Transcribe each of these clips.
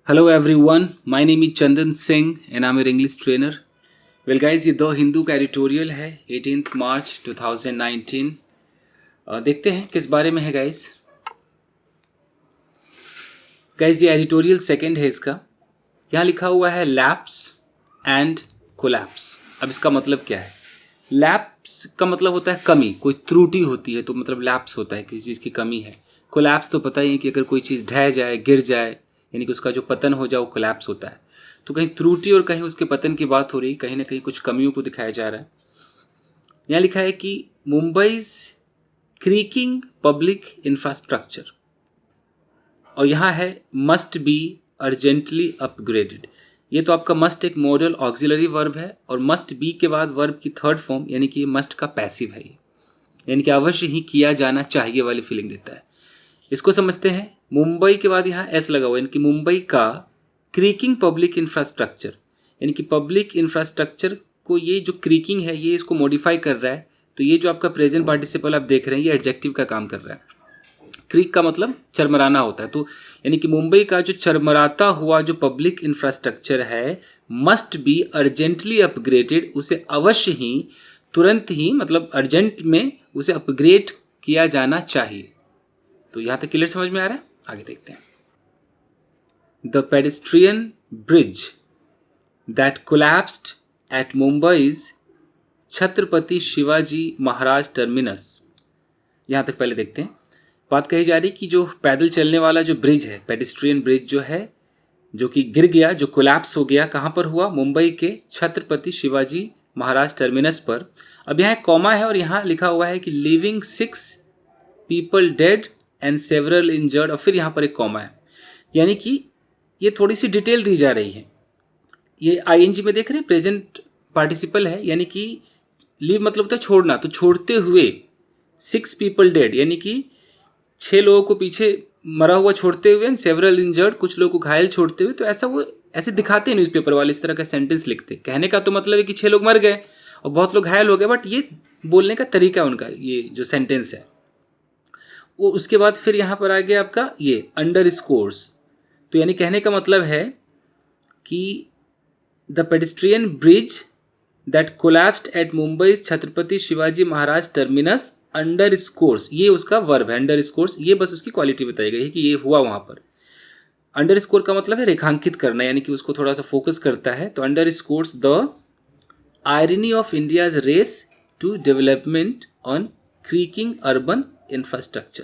Hello everyone, my name is Chandan Singh and I'm your English trainer. Well guys, ये the Hindu का editorial है 18 मार्च 2019. देखते हैं किस बारे में है गाइस. गाइस ये एडिटोरियल सेकंड है इसका. यहाँ लिखा हुआ है लैप्स एंड कोलैप्स. अब इसका मतलब क्या है? लैप्स का मतलब होता है कमी, कोई त्रुटि होती है तो मतलब लैप्स होता है, किसी चीज़ की कमी है. कोलैप्स तो पता ही है कि अगर कोई चीज़ ढह जाए, गिर जाए, यानी कि उसका जो पतन हो जाए वो कोलैप्स होता है. तो कहीं त्रुटि और कहीं उसके पतन की बात हो रही, कहीं ना कहीं कुछ कमियों को दिखाया जा रहा है. यहाँ लिखा है कि मुंबईज क्रीकिंग पब्लिक इंफ्रास्ट्रक्चर, और यहाँ है मस्ट बी अर्जेंटली अपग्रेडेड. ये तो आपका मस्ट एक मॉडल ऑक्सिलरी वर्ब है और मस्ट बी के बाद वर्ब की थर्ड फॉर्म यानी कि मस्ट का पैसिव है ये, यानी कि अवश्य ही किया जाना चाहिए वाली फीलिंग देता है. इसको समझते हैं. मुंबई के बाद यहाँ एस लगा हुआ है, यानी कि मुंबई का क्रीकिंग पब्लिक इंफ्रास्ट्रक्चर, यानी कि पब्लिक इंफ्रास्ट्रक्चर को ये जो क्रीकिंग है ये इसको मॉडिफाई कर रहा है. तो ये जो आपका प्रेजेंट पार्टिसिपल आप देख रहे हैं ये एडजेक्टिव का काम कर रहा है. क्रीक का मतलब चरमराना होता है. तो यानी कि मुंबई का जो चरमराता हुआ जो पब्लिक इंफ्रास्ट्रक्चर है मस्ट बी अर्जेंटली अपग्रेडेड, उसे अवश्य ही तुरंत ही मतलब अर्जेंट में उसे अपग्रेड किया जाना चाहिए. तो यहाँ तक क्लियर समझ में आ रहा है. आगे देखते हैं. The pedestrian bridge that collapsed at Mumbai's Chhatrapati Shivaji Maharaj terminus. यहाँ तक पहले देखते हैं. बात कही जा रही कि जो पैदल चलने वाला जो ब्रिज है, पेडेस्ट्रियन ब्रिज जो है, जो कि गिर गया, जो कोलैप्स हो गया, कहाँ पर हुआ? मुंबई के छत्रपति शिवाजी महाराज टर्मिनस पर. अब यहाँ एक कॉमा है और यहाँ लिखा हुआ है कि living 6 people dead and several injured, और फिर यहाँ पर एक कॉमा है. यानी कि ये थोड़ी सी डिटेल दी जा रही है. ये आईएनजी में देख रहे हैं, प्रेजेंट पार्टिसिपल है, यानी कि लीव मतलब होता है छोड़ना. तो छोड़ते हुए 6 पीपल डेड, यानी कि 6 लोगों को पीछे मरा हुआ छोड़ते हुए, एंड सेवरल इंजर्ड, कुछ लोगों को घायल छोड़ते हुए. तो ऐसा वो ऐसे दिखाते हैं न्यूज़पेपर वाले, इस तरह का सेंटेंस लिखते. कहने का तो मतलब है कि 6 लोग मर गए और बहुत लोग घायल हो गए, बट ये बोलने का तरीका उनका, ये जो सेंटेंस है वो. उसके बाद फिर यहाँ पर आ गया आपका ये अंडर स्कोर्स. तो यानी कहने का मतलब है कि the pedestrian bridge that collapsed at Mumbai Chhatrapati Shivaji Maharaj terminus underscores, ये उसका वर्ब है. अंडर स्कोर्स ये बस उसकी क्वालिटी बताई गई है कि ये हुआ वहाँ पर. अंडर स्कोर का मतलब है रेखांकित करना, यानी कि उसको थोड़ा सा फोकस करता है. तो underscores the irony of India's race to development on creaking urban infrastructure.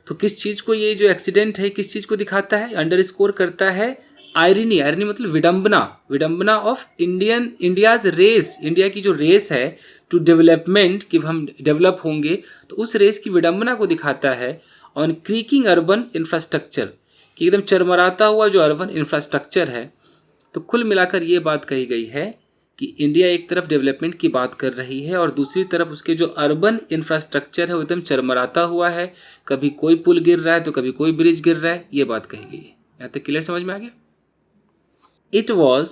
तो किस चीज़ को ये जो एक्सीडेंट है किस चीज़ को दिखाता है? अंडर स्कोर करता है आयरनी. आयरनी मतलब विडंबना, विडंबना ऑफ इंडियाज रेस, इंडिया की जो रेस है टू डेवलपमेंट, कि हम डेवलप होंगे, तो उस रेस की विडंबना को दिखाता है. ऑन क्रीकिंग अर्बन इंफ्रास्ट्रक्चर, कि एकदम चरमराता हुआ जो अर्बन इंफ्रास्ट्रक्चर है. तो कुल मिलाकर ये बात कही गई है कि इंडिया एक तरफ डेवलपमेंट की बात कर रही है और दूसरी तरफ उसके जो अर्बन इंफ्रास्ट्रक्चर है वो एकदम चरमराता हुआ है. कभी कोई पुल गिर रहा है तो कभी कोई ब्रिज गिर रहा है. ये बात कही गई है. यहाँ तक क्लियर समझ में आ गया. It was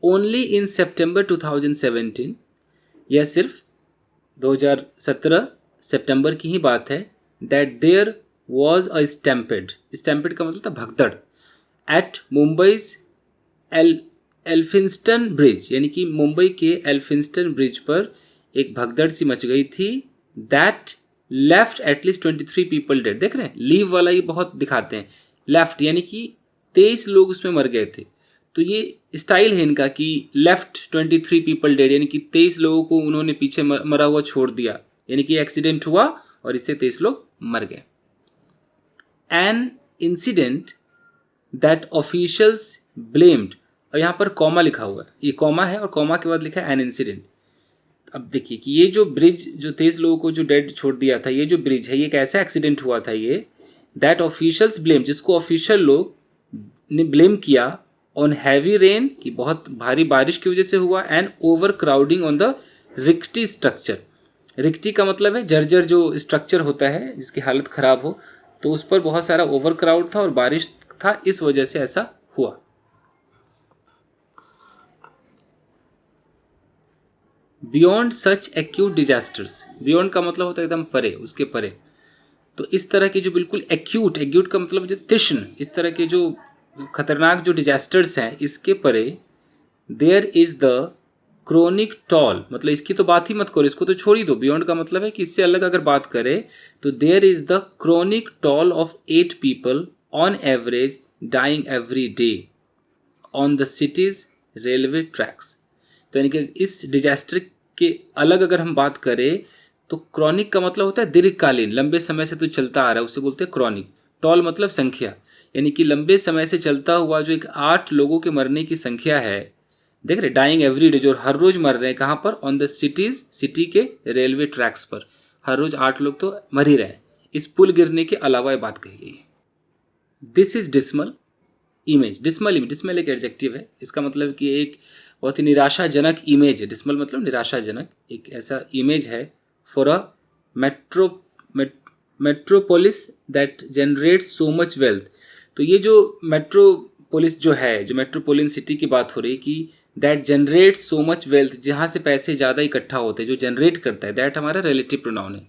only in September 2017, यह सिर्फ 2017 सितंबर की ही बात है. That there was a stampede, stampede का मतलब था भगदड़, एट मुंबईज एल्फिंस्टन ब्रिज, यानी कि मुंबई के एल्फिंस्टन ब्रिज पर एक भगदड़ सी मच गई थी. That left at least 23 people dead. देख रहे हैं लीव वाला ये बहुत दिखाते हैं. लेफ्ट यानी कि 23 लोग उसमें मर गए थे. तो ये स्टाइल है इनका कि लेफ्ट 23 पीपल डेड, यानी कि 23 लोगों को उन्होंने पीछे मरा हुआ छोड़ दिया, यानी कि एक्सीडेंट हुआ और इससे 23 लोग मर गए. An incident that officials blamed, और यहाँ पर कॉमा लिखा हुआ है, ये कॉमा है और कॉमा के बाद लिखा है एन इंसिडेंट. अब देखिए कि ये जो ब्रिज जो 23 लोगों को जो डेड छोड़ दिया था, ये जो ब्रिज है ये कैसा एक्सीडेंट हुआ था ये. दैट ऑफिशियल्स ब्लेम, जिसको ऑफिशियल लोग ने ब्लेम किया, ऑन हैवी रेन, की बहुत भारी बारिश की वजह से हुआ, and over crowding on the rickety structure. Rickety का मतलब है जर्जर जो स्ट्रक्चर होता है जिसकी हालत ख़राब हो, तो उस पर बहुत सारा ओवर क्राउड था और बारिश था, इस वजह से ऐसा हुआ. बियॉन्ड सच एक्यूट डिजास्टर्स, बियॉन्ड का मतलब होता है एकदम परे, उसके परे. तो इस तरह के जो बिल्कुल एक्यूट, एक्यूट का मतलब जो तीक्ष्ण, इस तरह के जो खतरनाक जो डिजास्टर्स हैं इसके परे there is the chronic toll, मतलब इसकी तो बात ही मत करो, इसको तो छोड़ ही दो। बियॉन्ड का मतलब है कि इससे अलग अगर बात करें तो there is the chronic toll of 8 people on average dying every day on the city's railway tracks. तो यानी कि इस डिजास्टर के अलग अगर हम बात करें तो क्रॉनिक का मतलब होता है दीर्घकालीन, लंबे समय से तो चलता आ रहा है, उसे बोलते हैं क्रॉनिक। टॉल मतलब संख्या, यानी कि लंबे समय से चलता हुआ जो एक 8 लोगों के मरने की संख्या है, देख रहे, डाइंग एवरी डे, जो हर रोज मर रहे हैं, कहाँ पर, ऑन द सिटीज, सिटी के रेलवे ट्रैक्स पर हर रोज 8 लोग तो मर ही रहे हैं। इस पुल गिरने के अलावा ये बात कही गई है। This is dismal image. Dismal एक एडजेक्टिव है, इसका मतलब कि एक बहुत ही निराशाजनक इमेज है। डिसमल मतलब निराशाजनक, एक ऐसा इमेज है for a metropolis that generates so much wealth. तो ये जो मेट्रोपोलिस जो है, जो मेट्रोपोलियन सिटी की बात हो रही कि that generates so much wealth, जहाँ से पैसे ज़्यादा इकट्ठा होते हैं, जो जनरेट करता है, दैट हमारा रिलेटिव प्रोनाउन है,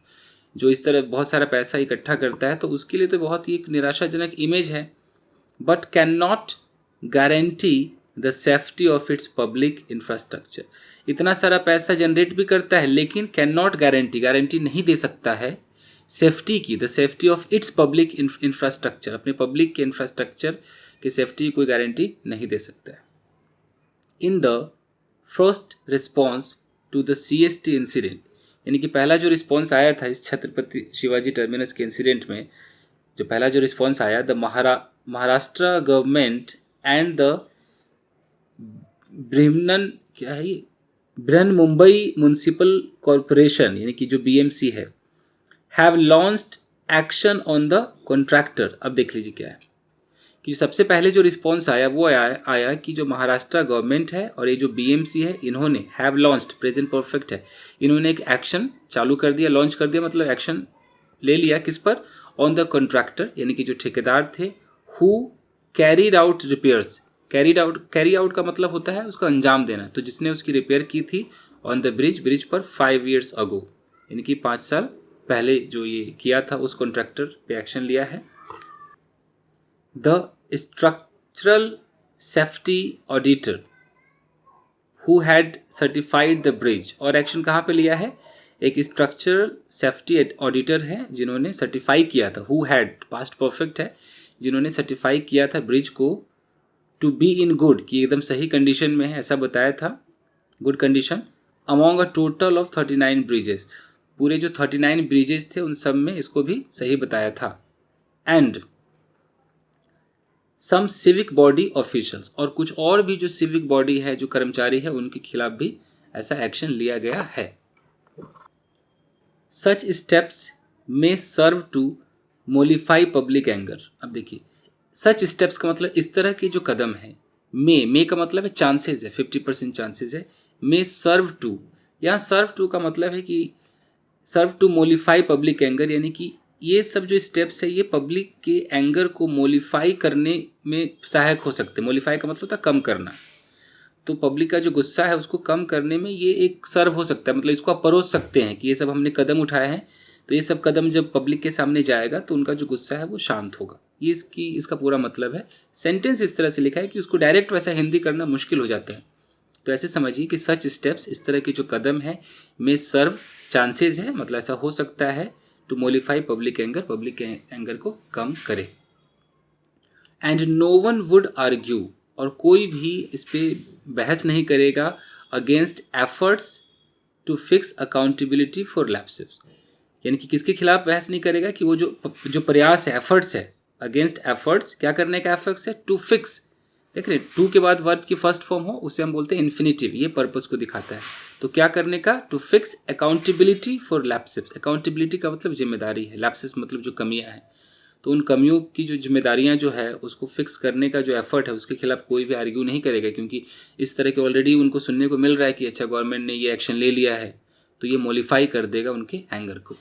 जो इस तरह बहुत सारा पैसा इकट्ठा करता है, तो उसके लिए तो बहुत ही एक निराशाजनक इमेज है। But can not guarantee the safety of its public infrastructure. इतना सारा पैसा जनरेट भी करता है लेकिन कैन नॉट गारंटी नहीं दे सकता है सेफ्टी की, the safety of its public infrastructure, अपने पब्लिक के इंफ्रास्ट्रक्चर की सेफ्टी की कोई गारंटी नहीं दे सकता है। In the first response to the CST incident, यानी कि पहला जो रिस्पॉन्स आया था इस छत्रपति शिवाजी टर्मिनस के इंसिडेंट में, जो पहला जो रिस्पॉन्स आया, the Maharashtra government and the Brihanmumbai municipal corporation, यानी कि जो BMC है, have launched action on the contractor. अब देख लीजिए क्या है कि सबसे पहले जो रिस्पॉन्स आया वो आया कि जो महाराष्ट्र गवर्नमेंट है और ये जो BMC है, इन्होंने हैव लॉन्च्ड, प्रेजेंट परफेक्ट है, इन्होंने एक एक्शन चालू कर दिया, लॉन्च कर दिया, मतलब एक्शन ले लिया, किस पर, ऑन द कॉन्ट्रैक्टर, यानी कि जो ठेकेदार थे, who carried out repairs. Carry out का मतलब होता है उसका अंजाम देना, तो जिसने उसकी रिपेयर की थी ऑन द ब्रिज पर 5 years अगो, यानी कि 5 साल पहले जो ये किया था उस कॉन्ट्रैक्टर पे एक्शन लिया है। The structural safety auditor who had certified the bridge, और एक्शन कहाँ पे लिया है, एक स्ट्रक्चरल सेफ्टी ऑडिटर है जिन्होंने सर्टिफाई किया था, हु हैड पास्ट परफेक्ट है, जिन्होंने सर्टिफाई किया था ब्रिज को, टू बी इन गुड, कि एकदम सही कंडीशन में है, ऐसा बताया था, good condition, among a total of 39 bridges, पूरे जो 39 ब्रिजेस थे उन सब में इसको भी सही बताया था। And some civic body officials, और कुछ और भी जो सिविक बॉडी है, जो कर्मचारी है, उनके खिलाफ भी ऐसा एक्शन लिया गया है। सच स्टेप्स में सर्व टू मोलिफाई पब्लिक एंगर। अब देखिए, सच स्टेप्स का मतलब इस तरह के जो कदम है, मे का मतलब है चांसेस है, 50% चांसेस है, मे सर्व टू, यहाँ सर्व टू का मतलब है कि सर्व टू मोलिफाई पब्लिक एंगर, यानी कि ये सब जो स्टेप्स है ये पब्लिक के एंगर को मोलिफाई करने में सहायक हो सकते हैं। मोलिफाई का मतलब होता है कम करना, तो पब्लिक का जो गुस्सा है उसको कम करने में ये एक सर्व हो सकता है, मतलब इसको आप परोस सकते हैं कि ये सब हमने कदम उठाए हैं, तो ये सब कदम जब पब्लिक के सामने जाएगा तो उनका जो गुस्सा है वो शांत होगा। ये इसका पूरा मतलब है। सेंटेंस इस तरह से लिखा है कि उसको डायरेक्ट वैसा हिंदी करना मुश्किल हो जाता है, तो ऐसे समझिए कि सच स्टेप्स, इस तरह के जो कदम है, में सर्व चांसेस है, मतलब ऐसा हो सकता है, to mollify public anger, public के एंगर को कम करे। And no one would argue, और कोई भी इस पर बहस नहीं करेगा, against efforts to fix accountability for lapses, यानी कि किसके खिलाफ बहस नहीं करेगा कि वो जो प्रयास है, एफर्ट्स है, अगेंस्ट एफर्ट्स, क्या करने का एफर्ट्स है, टू फिक्स, देख रहे, टू के बाद वर्ब की फर्स्ट फॉर्म हो उसे हम बोलते हैं इन्फिनिटिव, ये पर्पस को दिखाता है। तो क्या करने का, to fix accountability for lapses, accountability का मतलब जिम्मेदारी है, लैप्सेस मतलब जो कमियां हैं, तो उन कमियों की जो जिम्मेदारियां जो है उसको फिक्स करने का जो एफर्ट है उसके खिलाफ कोई भी आर्ग्यू नहीं करेगा, क्योंकि इस तरह के ऑलरेडी उनको सुनने को मिल रहा है कि अच्छा गवर्नमेंट ने ये एक्शन ले लिया है, तो ये मोलिफाई कर देगा उनके एंगर को।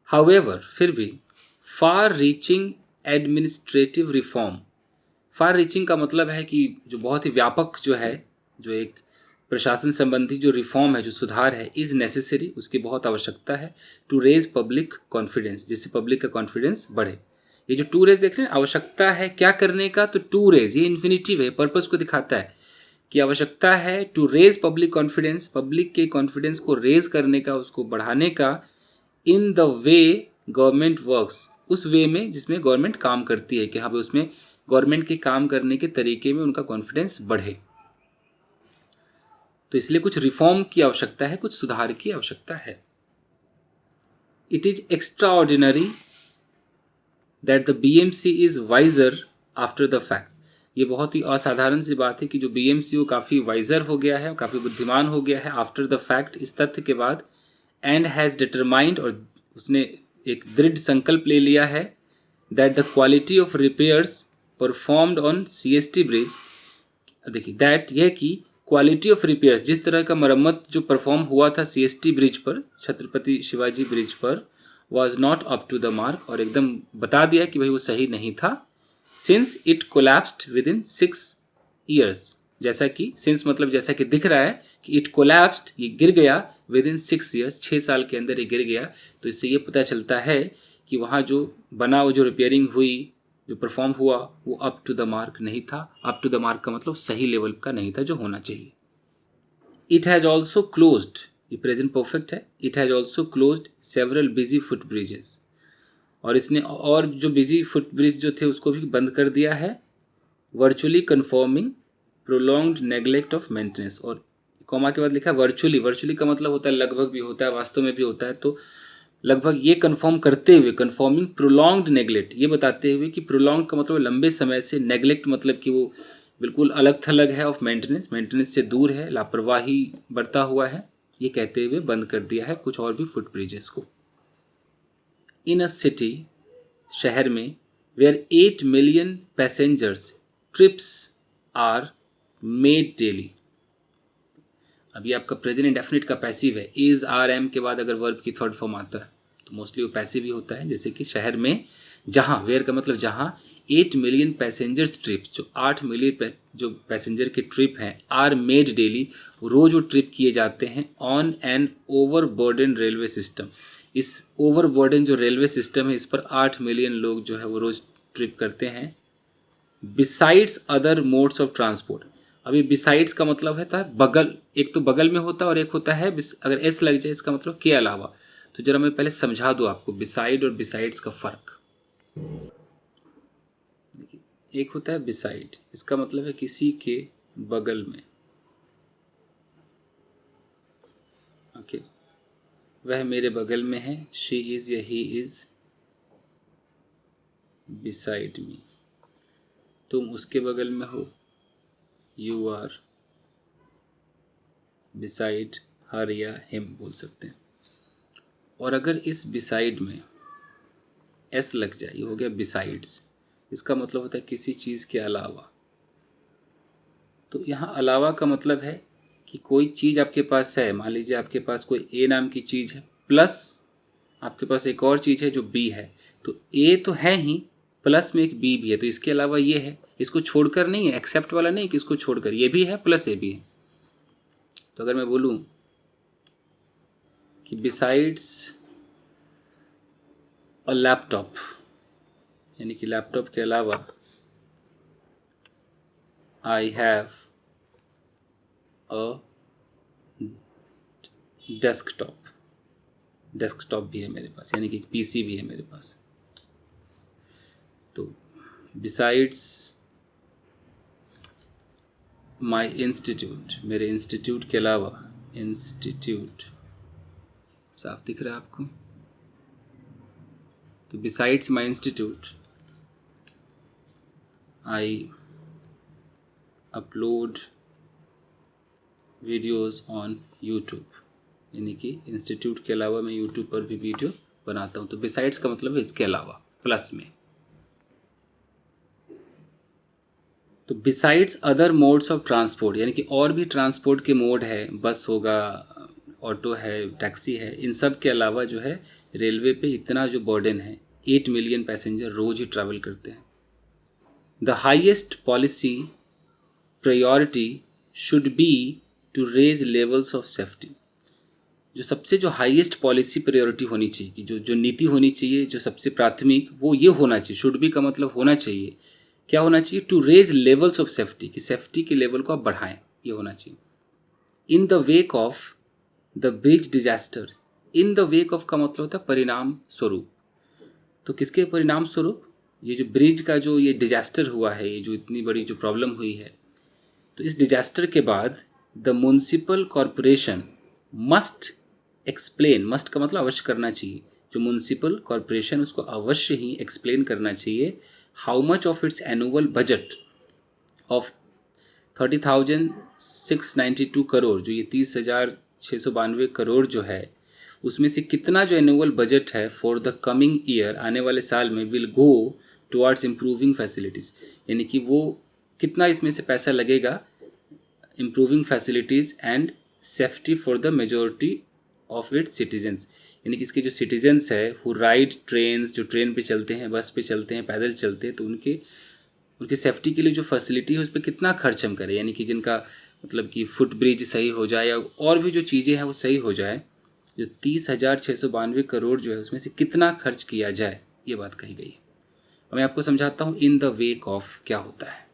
हाउएवर, फिर भी, far reaching administrative reform, far reaching का मतलब है कि जो बहुत ही व्यापक जो है, जो एक प्रशासन संबंधी जो रिफॉर्म है, जो सुधार है, इज नेसेसरी, उसकी बहुत आवश्यकता है, टू रेज पब्लिक कॉन्फिडेंस, जिससे पब्लिक का कॉन्फिडेंस बढ़े, ये जो टू रेज देख रहे हैं, आवश्यकता है क्या करने का, तो टू रेज ये इन्फिनिटिव है, पर्पस को दिखाता है कि आवश्यकता है to raise public confidence, public के कॉन्फिडेंस को रेज करने का, उसको बढ़ाने का, in the way government works, उस वे में जिसमें गवर्नमेंट काम करती है, कि हाँ भाई उसमें गवर्नमेंट के काम करने के तरीके में उनका कॉन्फिडेंस बढ़े। तो इसलिए कुछ रिफॉर्म की आवश्यकता है, कुछ सुधार की आवश्यकता है। It is extraordinary that the BMC is wiser after the fact. ये बहुत ही असाधारण सी बात है कि जो BMC वो काफ़ी वाइजर हो गया है, काफ़ी बुद्धिमान हो गया है आफ्टर द फैक्ट, इस तथ्य के बाद, एंड हैज़ डिटरमाइंड, और उसने एक दृढ़ संकल्प ले लिया है, that the quality of repairs performed on CST bridge, देखिए दैट यह कि क्वालिटी ऑफ रिपेयर्स, जिस तरह का मरम्मत जो परफॉर्म हुआ था CST ब्रिज पर, छत्रपति शिवाजी ब्रिज पर, was not up to the mark, और एकदम बता दिया कि भाई वो सही नहीं था, since it collapsed with in 6 years, जैसा कि सिंस मतलब जैसा कि दिख रहा है कि इट कोलैप्स्ड, ये गिर गया, विद इन 6 years, 6 साल के अंदर ये गिर गया। तो इससे ये पता चलता है कि वहाँ जो बना, वो जो रिपेयरिंग हुई, जो परफॉर्म हुआ, वो अप टू द मार्क नहीं था। अप टू द मार्क का मतलब सही लेवल का नहीं था जो होना चाहिए। इट हैज़ ऑल्सो क्लोज्ड, ये प्रेजेंट परफेक्ट है, it has also closed several busy foot bridges, और इसने और जो बिजी फुट ब्रिज जो थे उसको भी बंद कर दिया है, virtually confirming prolonged neglect of maintenance, और कॉमा के बाद लिखा है वर्चुअली, वर्चुअली का मतलब होता है लगभग भी होता है, वास्तव में भी होता है, तो लगभग ये कन्फर्म करते हुए, कन्फर्मिंग प्रोलॉन्ग्ड नेग्लेक्ट, ये बताते हुए कि प्रोलॉन्ग का मतलब लंबे समय से, नेग्लेक्ट मतलब कि वो बिल्कुल अलग थलग है, ऑफ मेंटेनेंस, मेंटेनेंस से दूर है, लापरवाही बढ़ता हुआ है, ये कहते हुए बंद कर दिया है कुछ और भी फुट ब्रिजेस को। इन अ सिटी, शहर में, where 8 million passengers trips are made daily, अभी आपका प्रेजेंट इंडेफिनिट का पैसिव है, इज आर एम के बाद अगर वर्ब की थर्ड फॉर्म आता है तो मोस्टली वो पैसिव ही होता है, जैसे कि शहर में, जहाँ, वेयर का मतलब जहाँ, 8 million पैसेंजर्स ट्रिप्स, जो 8 मिलियन जो पैसेंजर के ट्रिप हैं, आर मेड डेली, रोज वो ट्रिप किए जाते हैं, on an overburden railway system, इस ओवरबर्डन जो रेलवे सिस्टम है इस पर 8 मिलियन लोग जो है वो रोज ट्रिप करते हैं। Besides other modes of transport, अभी बिसाइड्स का मतलब है बगल, एक तो बगल में होता है और एक होता है अगर एस लग जाए इसका मतलब के अलावा। तो जरा मैं पहले समझा दूं आपको बिसाइड और बिसाइड्स का फर्क। देखिए, एक होता है बिसाइड, इसका मतलब है किसी के बगल में, ओके, वह मेरे बगल में है, शी इज या ही इज बिसाइड मी, तुम उसके बगल में हो, यू आर बिसाइड हर या हिम बोल सकते हैं। और अगर इस बिसाइड में एस लग जाए, ये हो गया बिसाइड्स, इसका मतलब होता है किसी चीज़ के अलावा। तो यहाँ अलावा का मतलब है कि कोई चीज़ आपके पास है, मान लीजिए आपके पास कोई ए नाम की चीज़ है, प्लस आपके पास एक और चीज़ है जो बी है, तो ए तो है ही, प्लस में एक बी भी है, तो इसके अलावा ये है, इसको छोड़कर नहीं है, एक्सेप्ट वाला नहीं कि इसको छोड़कर, ये भी है प्लस ए भी है। तो अगर मैं बोलूँ कि बिसाइड्स अ लैपटॉप, यानी कि लैपटॉप के अलावा I have a desktop, desktop भी है मेरे पास, यानी कि पीसी भी है मेरे पास। तो बिसाइड्स माई इंस्टीट्यूट, मेरे इंस्टीट्यूट के अलावा, इंस्टीट्यूट साफ दिख रहा है आपको, तो besides my institute I upload videos on YouTube, यानी कि इंस्टीट्यूट के अलावा मैं यूट्यूब पर भी वीडियो बनाता हूँ। तो बिसाइड्स का मतलब है इसके अलावा, प्लस में। तो besides other modes of transport, यानी कि और भी ट्रांसपोर्ट के मोड है, बस होगा, ऑटो है, टैक्सी है, इन सब के अलावा जो है रेलवे पे इतना जो बर्डन है, 8 मिलियन पैसेंजर रोज ही ट्रैवल करते हैं। The highest policy priority should be to raise levels of safety, जो हाईएस्ट पॉलिसी प्रायोरिटी होनी चाहिए, कि जो नीति होनी चाहिए, जो सबसे प्राथमिक, वो ये होना चाहिए। शुड बी का मतलब होना चाहिए, क्या होना चाहिए? To raise levels of safety, कि सेफ्टी के लेवल को आप बढ़ाएं, ये होना चाहिए। In the wake of the bridge disaster, in the wake of का मतलब होता है परिणाम स्वरूप। तो किसके परिणाम स्वरूप? ये जो ब्रिज का जो ये डिजास्टर हुआ है, ये जो इतनी बड़ी जो प्रॉब्लम हुई है, तो इस डिजास्टर के बाद the municipal corporation must explain, must का मतलब अवश्य करना चाहिए, जो म्युनिसिपल कॉरपोरेशन उसको अवश्य ही एक्सप्लेन करना चाहिए how much of its annual budget of 30,692 crore, जो ये 30,692 करोड़ जो है, उसमें से कितना जो एनुअल बजट है फॉर द कमिंग ईयर, आने वाले साल में, will go towards improving facilities, यानी कि वो कितना इसमें से पैसा लगेगा improving facilities and safety for the majority of its citizens, यानी कि इसके जो सिटीजन्स है हु राइड ट्रेन्स, जो ट्रेन पे चलते हैं, बस पे चलते हैं, पैदल चलते हैं, तो उनकी सेफ्टी के लिए जो फैसिलिटी है उस पर कितना खर्च हम करें, यानी कि जिनका मतलब कि फुट ब्रिज सही हो जाए या और भी जो चीज़ें हैं वो सही हो जाए, जो 30,692 करोड़ जो है उसमें से कितना खर्च किया जाए, ये बात कही गई है। अब मैं आपको समझाता हूँ इन द वेक ऑफ क्या होता है।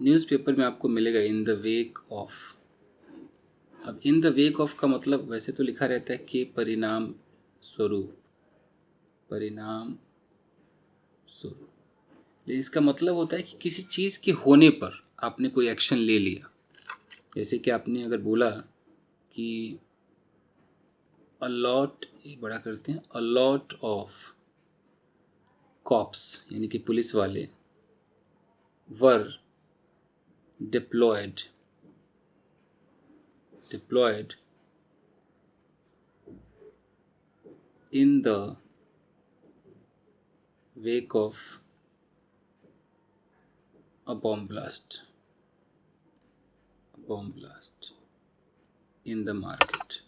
न्यूज़पेपर में आपको मिलेगा इन द वेक ऑफ। अब इन द वेक ऑफ का मतलब वैसे तो लिखा रहता है कि परिणाम स्वरूप, परिणाम स्वरूप, लेकिन इसका मतलब होता है कि किसी चीज़ के होने पर आपने कोई एक्शन ले लिया। जैसे कि आपने अगर बोला कि अलॉट, ये बड़ा करते हैं, अलॉट ऑफ कॉप्स, यानी कि पुलिस वाले, वर diploid in the wake of a bomb blast in the market,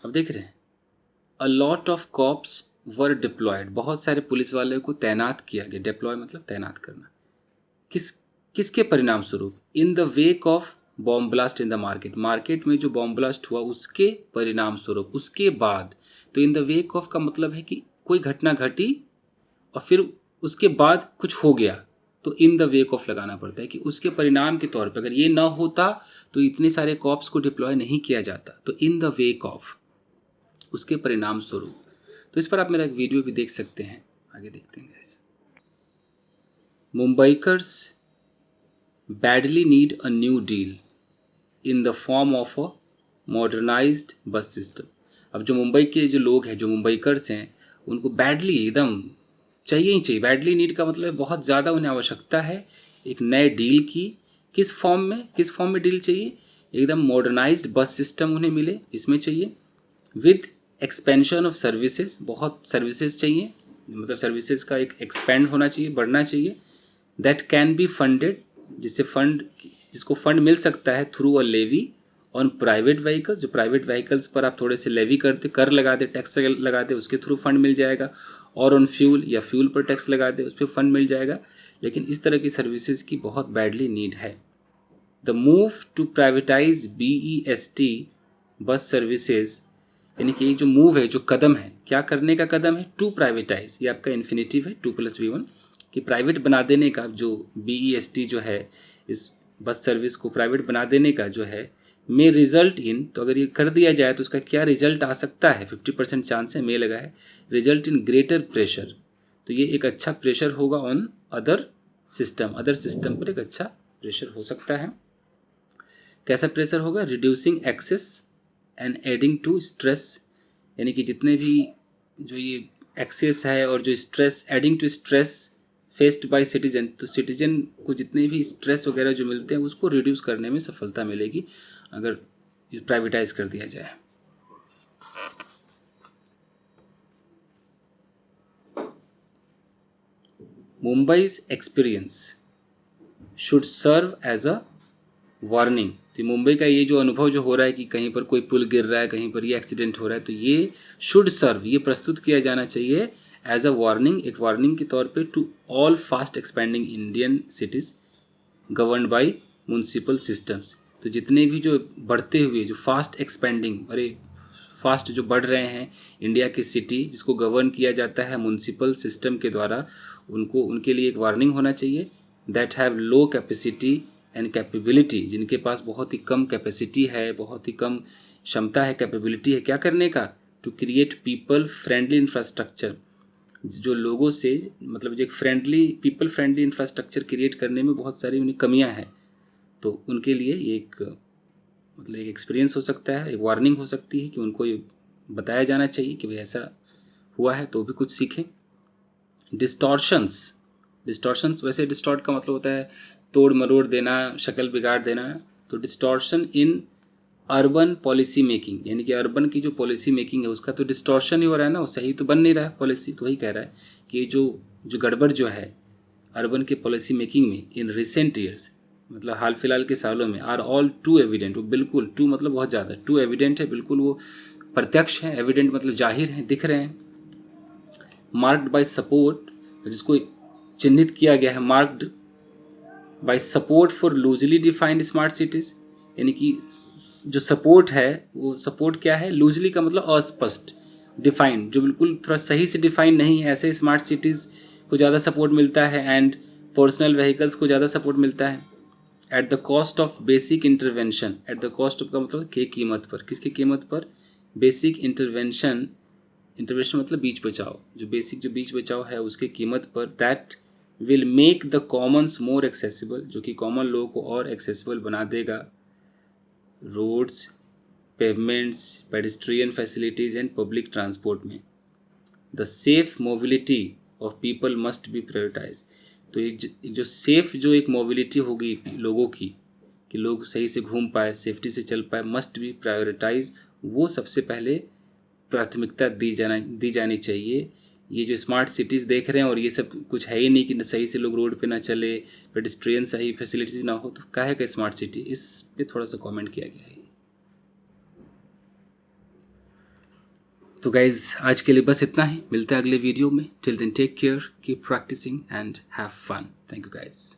अब देख रहे हैं a lot of cops were deployed, बहुत सारे पुलिस वाले को तैनात किया गया। डिप्लॉय मतलब तैनात करना। किसके परिणाम स्वरूप? इन the wake of bomb blast in the market में जो बॉम्ब ब्लास्ट हुआ उसके परिणाम स्वरूप, उसके बाद। तो इन द वेक ऑफ का मतलब है कि कोई घटना घटी और फिर उसके बाद कुछ हो गया, तो इन द वेक ऑफ लगाना पड़ता है कि उसके परिणाम के तौर पर, अगर ये ना होता तो इतने सारे कॉप्स को डिप्लॉय नहीं किया जाता। तो इन द वेक ऑफ, उसके परिणाम स्वरूप। तो इस पर आप मेरा एक वीडियो भी देख सकते हैं, आगे देखते हैं। Mumbaikars badly need a new deal in the form of a modernized bus system। अब जो मुंबई के जो लोग हैं, जो मुंबईकर्स हैं, उनको बैडली एकदम चाहिए ही चाहिए। बैडली नीड का मतलब बहुत ज़्यादा उन्हें आवश्यकता है एक नए डील की। किस फॉर्म में डील चाहिए? एकदम मॉडर्नाइज्ड बस सिस्टम उन्हें मिले, इसमें चाहिए। विद एक्सपेंशन ऑफ सर्विसेज, बहुत सर्विसेज चाहिए, मतलब सर्विसेज का एक एक्सपेंड होना चाहिए, बढ़ना चाहिए। दैट कैन बी फंडेड, जिसको फंड मिल सकता है through a levy on private vehicle, जो प्राइवेट व्हीकल्स पर आप थोड़े से लेवी कर लगा दे, टैक्स लगा दे, उसके थ्रू फंड मिल जाएगा। और ऑन फ्यूल, या फ्यूल पर टैक्स लगा दे, उस पर फंड मिल जाएगा। लेकिन इस तरह की सर्विसेज की बहुत बैडली नीड है। The move to privatise BEST bus services, यानी कि ये जो मूव है, जो कदम है, क्या करने का कदम है? टू प्राइवेटाइज, ये आपका इन्फिनेटिव है 2+V1, कि प्राइवेट बना देने का, जो BEST जो है, इस बस सर्विस को प्राइवेट बना देने का जो है, मे रिजल्ट इन, तो अगर ये कर दिया जाए तो उसका क्या रिजल्ट आ सकता है? 50% चांस है, मे लगा है। रिजल्ट इन ग्रेटर प्रेशर, तो ये एक अच्छा प्रेशर होगा ऑन अदर सिस्टम पर एक अच्छा प्रेशर हो सकता है। कैसा प्रेशर होगा? Reducing access and adding to stress, यानी कि जितने भी जो ये एक्सेस है और जो stress, adding to stress faced by citizen, तो सिटीजन को जितने भी स्ट्रेस वगैरह जो मिलते हैं उसको रिड्यूस करने में सफलता मिलेगी अगर प्राइवेटाइज कर दिया जाए। Mumbai's experience should serve as a warning, तो मुंबई का ये जो अनुभव जो हो रहा है कि कहीं पर कोई पुल गिर रहा है, कहीं पर ये एक्सीडेंट हो रहा है, तो ये शुड सर्व, ये प्रस्तुत किया जाना चाहिए एज अ वार्निंग, एक वार्निंग के तौर पे, to all fast expanding Indian cities, governed by municipal systems. तो जितने भी जो बढ़ते हुए जो फास्ट एक्सपेंडिंग फास्ट जो बढ़ रहे हैं इंडिया की सिटी जिसको गवर्न किया जाता है म्यूनसिपल सिस्टम के द्वारा, उनके लिए एक वार्निंग होना चाहिए। That have low capacity and capability, जिनके पास बहुत ही कम कैपेसिटी है, बहुत ही कम क्षमता है, कैपेबिलिटी है क्या करने का, to create people friendly infrastructure, जो लोगों से मतलब जो एक पीपल फ्रेंडली इंफ्रास्ट्रक्चर क्रिएट करने में बहुत सारी उन्हें कमियां हैं। तो उनके लिए ये एक मतलब एक एक्सपीरियंस हो सकता है, एक वार्निंग हो सकती है कि उनको ये बताया जाना चाहिए कि भाई ऐसा हुआ है तो भी कुछ सीखें। डिस्टॉर्शंस वैसे डिस्टॉर्ट का मतलब होता है तोड़ मरोड़ देना, शक्ल बिगाड़ देना। तो distortion in urban policy making, यानी कि अर्बन की जो पॉलिसी मेकिंग है उसका तो डिस्टॉर्शन ही हो रहा है ना, वो सही तो बन नहीं रहा है पॉलिसी। तो वही कह रहा है कि जो गड़बड़ जो है अर्बन के पॉलिसी मेकिंग में इन रिसेंट ईयर्स, मतलब हाल फिलहाल के सालों में, आर ऑल टू एविडेंट, वो बिल्कुल टू मतलब बहुत ज़्यादा, टू एविडेंट है, बिल्कुल वो प्रत्यक्ष है, एविडेंट मतलब जाहिर है, दिख रहे हैं। मार्क्ड बाय सपोर्ट, जिसको चिन्हित किया गया है, marked by support for loosely defined smart cities, यानी कि जो सपोर्ट है वो सपोर्ट क्या है, लूजली का मतलब अस्पष्ट, डिफाइंड जो बिल्कुल थोड़ा सही से डिफाइन नहीं है, ऐसे स्मार्ट सिटीज़ को ज़्यादा सपोर्ट मिलता है एंड पर्सनल व्हीकल्स को ज़्यादा सपोर्ट मिलता है। At the cost of basic intervention, at the cost of का मतलब के कीमत पर, किसकी कीमत पर, बेसिक इंटरवेंशन मतलब बीच बचाव, जो बीच बचाव है उसके कीमत पर। That will make the commons more accessible, जो कि कॉमन लोगों को और एक्सेसिबल बना देगा। Roads, pavements, pedestrian facilities and public transport में the safe mobility of people must be prioritise. तो ये जो सेफ जो एक मोबिलिटी होगी लोगों की, कि लोग सही से घूम पाए, सेफ्टी से चल पाए, मस्ट बी प्रायोरिटाइज, वो सबसे पहले प्राथमिकता दी जानी चाहिए। ये जो स्मार्ट सिटीज़ देख रहे हैं और ये सब कुछ है ही नहीं कि सही से लोग रोड पे ना चले, पेडिस्ट्रियन सही फैसिलिटीज़ ना हो, तो काहे का स्मार्ट सिटी, इस पे थोड़ा सा कमेंट किया गया है। तो गाइज आज के लिए बस इतना ही, मिलते हैं अगले वीडियो में। Till then take care, keep practising and have fun. Thank you guys.